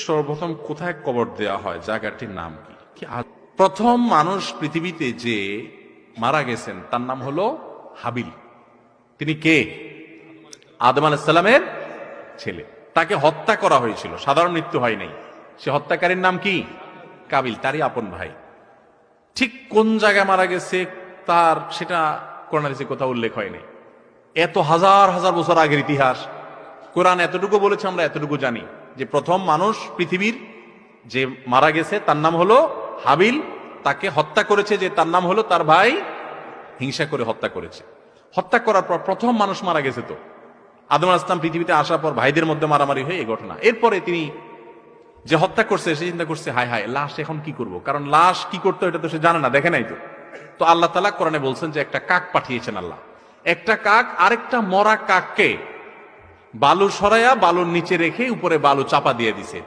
সর্বপ্রথম কোথায় কবর দেওয়া হয়, জায়গাটির নাম কি? প্রথম মানুষ পৃথিবীতে যে মারা গেছেন তার নাম হলো হাবিল। তিনি কে? আদম আলাইহিস সালামের ছেলে। তাকে হত্যা করা হয়েছিল, সাধারণ মৃত্যু হয় নাই। সে হত্যাকারীর নাম কি? কাবিল, তারই আপন ভাই। ঠিক কোন জায়গায় মারা গেছে তার সেটা কোরআন হাদিসে কোথাও উল্লেখ হয় নাই। এত হাজার হাজার বছর আগের ইতিহাস, কোরআন এতটুকু বলেছে, আমরা এতটুকু জানি যে প্রথম মানুষ পৃথিবীর যে মারা গেছে তার নাম হলো হাবিল। তাকে হত্যা করেছে যে তার নাম হলো তার ভাই, হিংসা করে হত্যা করেছে। হত্যা করার পর প্রথম মানুষ মারা গেছে। তো আদম আলাইহিস সালাম পৃথিবীতে আসার পর ভাইদের মধ্যে মারামারি হয়ে এই ঘটনা। এরপরে তিনি যে হত্যা করছে সে চিন্তা করছে, হায় হায়, লাশ এখন কি করব, কারণ লাশ কি করতে এটা তো সে জানে না, দেখে নাই। তো আল্লাহ তাআলা কোরআনে বলছেন যে একটা কাক পাঠিয়েছেন আল্লাহ। একটা কাক আরেকটা মরা কাককে বালু সরাইয়া বালুর নিচে রেখে উপরে বালু চাপা দিয়ে দিছে।